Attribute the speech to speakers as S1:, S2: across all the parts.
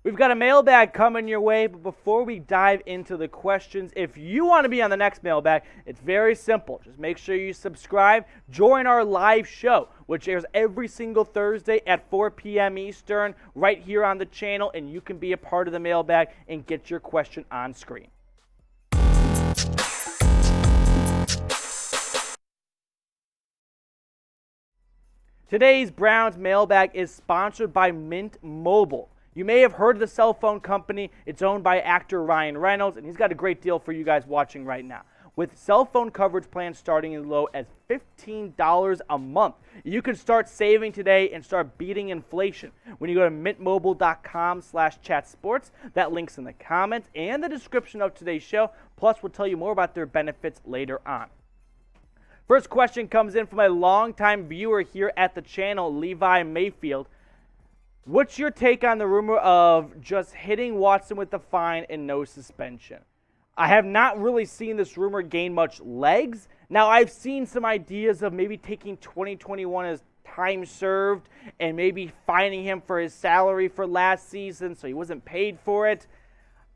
S1: We've got a mailbag coming your way, but before we dive into the questions, if you want to be on the next mailbag, it's very simple. Just make sure you subscribe, join our live show, which airs every single Thursday at 4 p.m. Eastern, right here on the channel, and you can be a part of the mailbag and get your question on screen. Today's Browns mailbag is sponsored by Mint Mobile. You may have heard of the cell phone company. It's owned by actor Ryan Reynolds, and he's got a great deal for you guys watching right now. With cell phone coverage plans starting as low as $15 a month, you can start saving today and start beating inflation when you go to mintmobile.com/chatsports. That link's in the comments and the description of today's show. Plus, we'll tell you more about their benefits later on. First question comes in from a longtime viewer here at the channel, Levi Mayfield. What's your take on the rumor of just hitting Watson with the fine and no suspension? I have not really seen this rumor gain much legs. Now, I've seen some ideas of maybe taking 2021 as time served and maybe fining him for his salary for last season so he wasn't paid for it.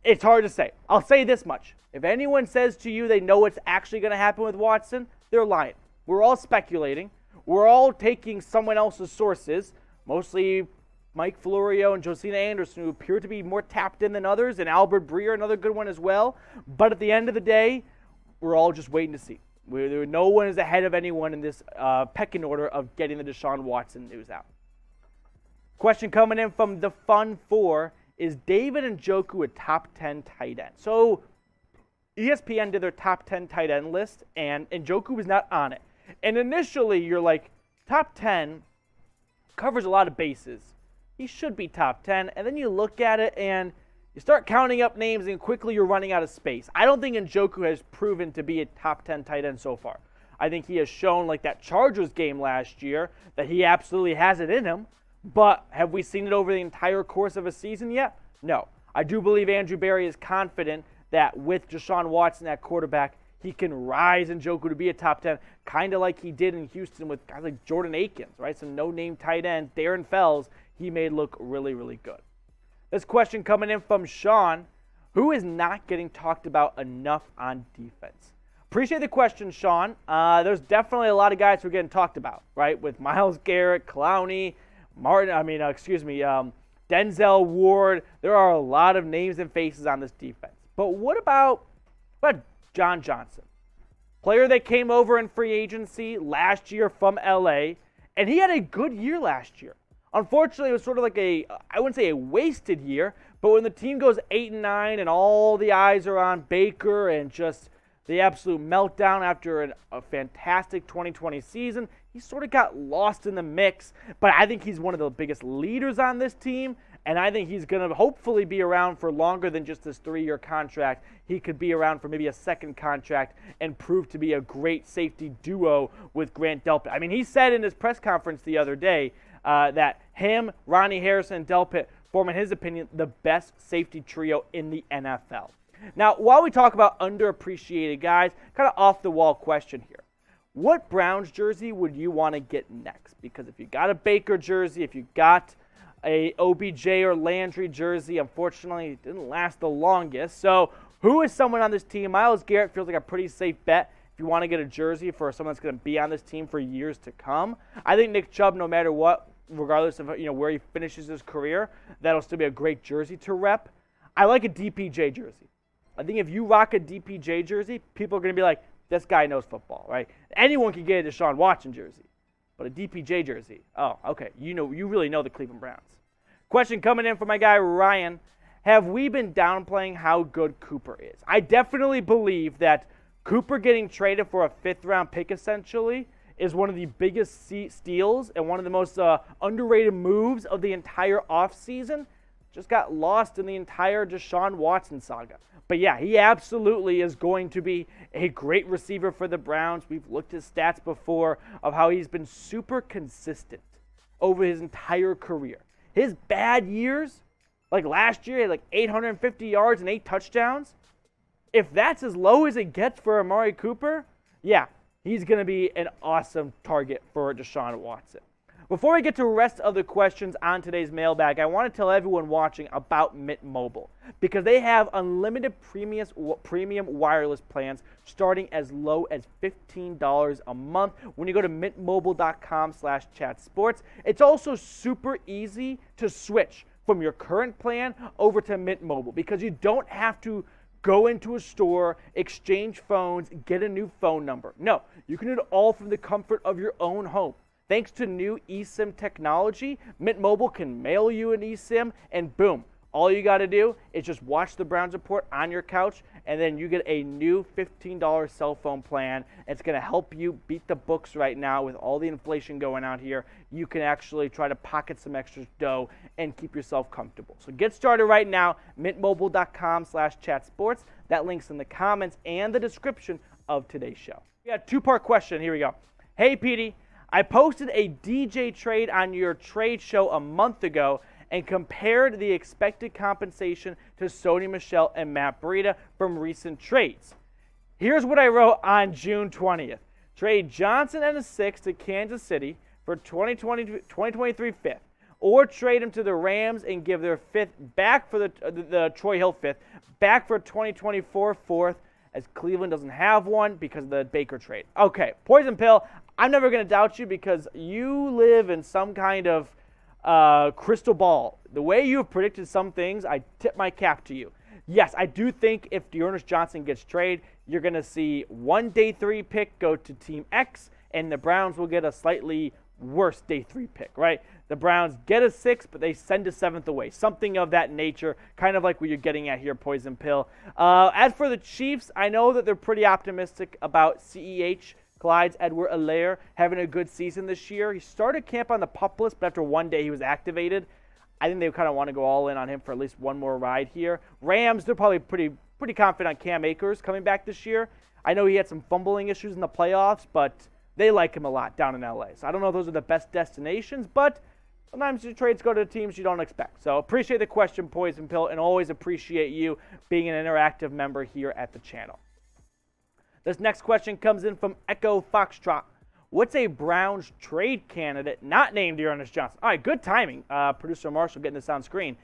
S1: It's hard to say. I'll say this much. If anyone says to you they know what's actually going to happen with Watson, they're lying. We're all speculating. We're all taking someone else's sources, mostly Mike Florio and Josina Anderson, who appear to be more tapped in than others, and Albert Breer, another good one as well. But at the end of the day, we're all just waiting to see. No one is ahead of anyone in this pecking order of getting the Deshaun Watson news out. Question coming in from the Fun 4, is David Njoku a top 10 tight end? So ESPN did their top 10 tight end list, and Njoku was not on it. And initially, you're like, top 10 covers a lot of bases. He should be top 10, and then you look at it and you start counting up names and quickly you're running out of space. I don't think Njoku has proven to be a top 10 tight end so far. I think he has shown, like that Chargers game last year, that he absolutely has it in him, but have we seen it over the entire course of a season yet? No. I do believe Andrew Berry is confident that with Deshaun Watson at quarterback, he can rise Njoku to be a top 10, kind of like he did in Houston with guys like Jordan Akins, right? Some no-name tight ends, Darren Fells, he made look really, really good. This question coming in from Sean, who is not getting talked about enough on defense? Appreciate the question, Sean. There's definitely a lot of guys who are getting talked about, right? With Myles Garrett, Clowney, Denzel Ward. There are a lot of names and faces on this defense. But what about John Johnson? Player that came over in free agency last year from LA, and he had a good year last year. Unfortunately, it was sort of like I wouldn't say a wasted year, but when the team goes 8-9 and all the eyes are on Baker and just the absolute meltdown after a fantastic 2020 season, he sort of got lost in the mix. But I think he's one of the biggest leaders on this team, and I think he's going to hopefully be around for longer than just this 3-year contract. He could be around for maybe a second contract and prove to be a great safety duo with Grant Delpit. I mean, he said in his press conference the other day that him, Ronnie Harrison, and Delpit form, in his opinion, the best safety trio in the NFL. Now, while we talk about underappreciated guys, kind of off-the-wall question here. What Browns jersey would you want to get next? Because if you got a Baker jersey, if you got a OBJ or Landry jersey, unfortunately, it didn't last the longest. So who is someone on this team? Myles Garrett feels like a pretty safe bet if you want to get a jersey for someone that's going to be on this team for years to come. I think Nick Chubb, no matter what, regardless of where he finishes his career, that'll still be a great jersey to rep. I like a DPJ jersey. I think if you rock a DPJ jersey, people are going to be like, this guy knows football, right? Anyone can get a Deshaun Watson jersey, but a DPJ jersey, oh, okay, you really know the Cleveland Browns. Question coming in from my guy Ryan, have we been downplaying how good Cooper is? I definitely believe that Cooper getting traded for a 5th-round pick essentially is one of the biggest steals and one of the most underrated moves of the entire offseason. Just got lost in the entire Deshaun Watson saga. But yeah, he absolutely is going to be a great receiver for the Browns. We've looked at stats before of how he's been super consistent over his entire career. His bad years, like last year, he had like 850 yards and 8 touchdowns. If that's as low as it gets for Amari Cooper, yeah, he's going to be an awesome target for Deshaun Watson. Before we get to the rest of the questions on today's mailbag, I want to tell everyone watching about Mint Mobile because they have unlimited premium wireless plans starting as low as $15 a month when you go to mintmobile.com/chatsports. It's also super easy to switch from your current plan over to Mint Mobile because you don't have to go into a store, exchange phones, get a new phone number. No, you can do it all from the comfort of your own home. Thanks to new eSIM technology, Mint Mobile can mail you an eSIM, and boom, all you got to do is just watch the Browns report on your couch, and then you get a new $15 cell phone plan. It's going to help you beat the books right now with all the inflation going on here. You can actually try to pocket some extra dough and keep yourself comfortable. So get started right now, mintmobile.com/chatsports. That link's in the comments and the description of today's show. We got a two-part question. Here we go. Hey, Petey. I posted a DJ trade on your trade show a month ago and compared the expected compensation to Sony Michel and Matt Berea from recent trades. Here's what I wrote on June 20th. Trade Johnson and a 6 to Kansas City for 2023 fifth, or trade him to the Rams and give their fifth back for the Troy Hill fifth, back for 2024 fourth, as Cleveland doesn't have one because of the Baker trade. Okay, Poison Pill, I'm never going to doubt you because you live in some kind of crystal ball. The way you have predicted some things, I tip my cap to you. Yes, I do think if D'Ernest Johnson gets traded, you're going to see one day 3 pick go to Team X, and the Browns will get a slightly worse day 3 pick, right? The Browns get a 6, but they send a 7th away. Something of that nature, kind of like what you're getting at here, Poison Pill. As for the Chiefs, I know that they're pretty optimistic about CEH, Clyde Edwards-Helaire, having a good season this year. He started camp on the PUP list, but after one day he was activated. I think they kind of want to go all in on him for at least one more ride here. Rams, they're probably pretty confident on Cam Akers coming back this year. I know he had some fumbling issues in the playoffs, but they like him a lot down in LA. So I don't know if those are the best destinations, but sometimes your trades go to teams you don't expect. So appreciate the question, Poison Pill, and always appreciate you being an interactive member here at the channel. This next question comes in from Echo Foxtrot. What's a Browns trade candidate not named D'Ernest Johnson? All right, good timing. Producer Marshall getting this on screen.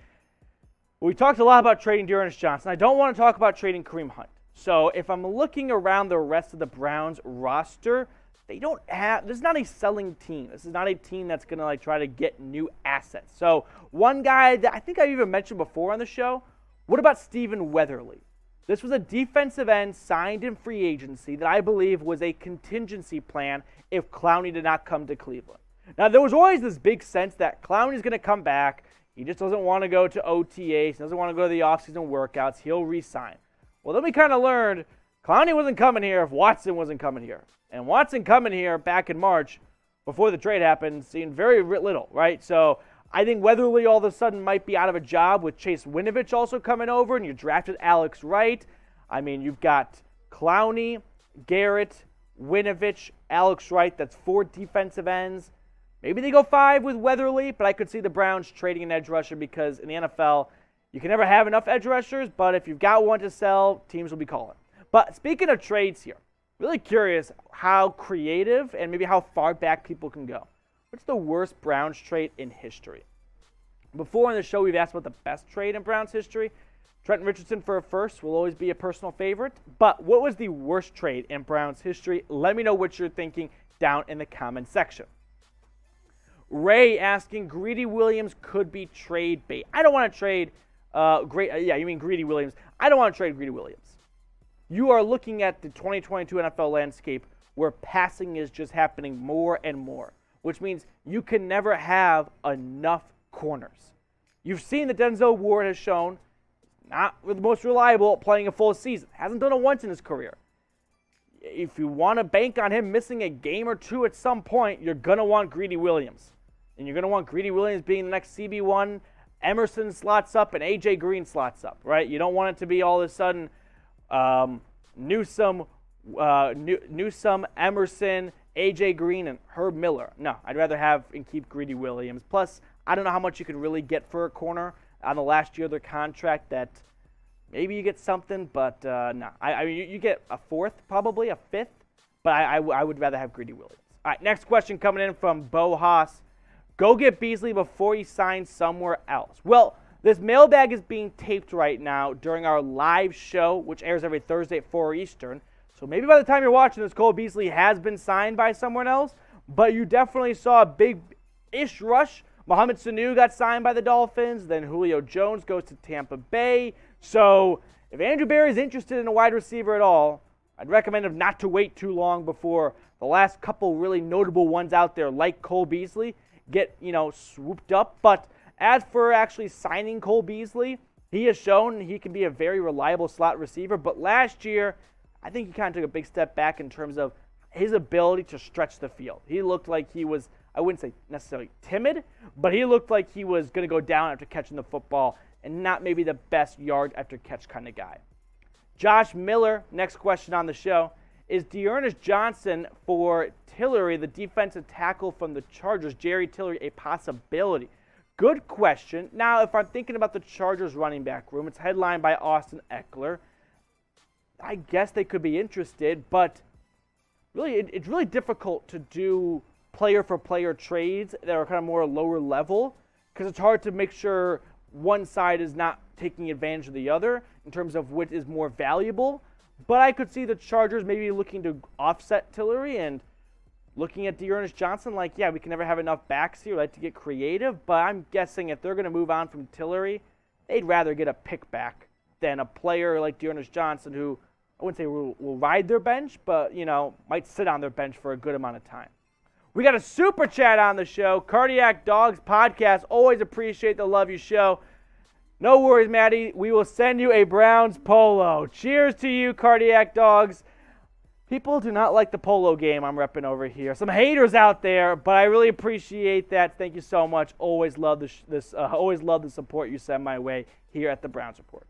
S1: We talked a lot about trading D'Ernest Johnson. I don't want to talk about trading Kareem Hunt. So if I'm looking around the rest of the Browns roster, they don't have, this is not a selling team. This is not a team that's going to try to get new assets. So one guy that I think I've even mentioned before on the show, what about Stephen Weatherly? This was a defensive end signed in free agency that I believe was a contingency plan if Clowney did not come to Cleveland. Now, there was always this big sense that Clowney's going to come back. He just doesn't want to go to OTAs. He doesn't want to go to the offseason workouts. He'll re-sign. Well, then we kind of learned Clowney wasn't coming here if Watson wasn't coming here. And Watson coming here back in March before the trade happened seemed very little, right? So I think Weatherly all of a sudden might be out of a job with Chase Winovich also coming over, and you drafted Alex Wright. I mean, you've got Clowney, Garrett, Winovich, Alex Wright. That's 4 defensive ends. Maybe they go 5 with Weatherly, but I could see the Browns trading an edge rusher because in the NFL, you can never have enough edge rushers, but if you've got one to sell, teams will be calling. But speaking of trades here, really curious how creative and maybe how far back people can go. What's the worst Browns trade in history? Before in the show, we've asked about the best trade in Browns history. Trent Richardson for a first will always be a personal favorite. But what was the worst trade in Browns history? Let me know what you're thinking down in the comment section. Ray asking, Greedy Williams could be trade bait. I don't want to trade you mean Greedy Williams. I don't want to trade Greedy Williams. You are looking at the 2022 NFL landscape where passing is just happening more and more, which means you can never have enough corners. You've seen that Denzel Ward has shown not the most reliable at playing a full season. Hasn't done it once in his career. If you want to bank on him missing a game or two at some point, you're going to want Greedy Williams. And you're going to want Greedy Williams being the next CB1. Emerson slots up and A.J. Green slots up, right? You don't want it to be all of a sudden Newsome, Emerson, A.J. Green, and Herb Miller. No, I'd rather have and keep Greedy Williams. Plus, I don't know how much you can really get for a corner on the last year of their contract. That maybe you get something, but no. I mean, you get a 4th, probably a 5th, but I would rather have Greedy Williams. All right, next question coming in from Bo Haas. Go get Beasley before he signs somewhere else. Well, this mailbag is being taped right now during our live show, which airs every Thursday at 4 Eastern. So maybe by the time you're watching this, Cole Beasley has been signed by someone else. But you definitely saw a big-ish rush. Mohamed Sanu got signed by the Dolphins. Then Julio Jones goes to Tampa Bay. So if Andrew Berry is interested in a wide receiver at all, I'd recommend him not to wait too long before the last couple really notable ones out there, like Cole Beasley, get, swooped up. But as for actually signing Cole Beasley, he has shown he can be a very reliable slot receiver. But last year, I think he kind of took a big step back in terms of his ability to stretch the field. He looked like he was, I wouldn't say necessarily timid, but he looked like he was going to go down after catching the football and not maybe the best yard after catch kind of guy. Josh Miller, next question on the show. Is D'Ernest Johnson for Tillery, the defensive tackle from the Chargers, Jerry Tillery, a possibility? Good question. Now, if I'm thinking about the Chargers running back room, it's headlined by Austin Eckler. I guess they could be interested, but really, it's really difficult to do player-for-player trades that are kind of more lower level because it's hard to make sure one side is not taking advantage of the other in terms of which is more valuable. But I could see the Chargers maybe looking to offset Tillery and looking at D'Ernest Johnson like, yeah, we can never have enough backs here. We like to get creative. But I'm guessing if they're going to move on from Tillery, they'd rather get a pick back than a player like D'Ernest Johnson who I wouldn't say will ride their bench, but, might sit on their bench for a good amount of time. We got a super chat on the show. Cardiac Dogs Podcast. Always appreciate the love you show. No worries, Maddie. We will send you a Browns polo. Cheers to you, Cardiac Dogs. People do not like the polo game I'm repping over here. Some haters out there, but I really appreciate that. Thank you so much. Always love always love the support you send my way here at the Browns Report.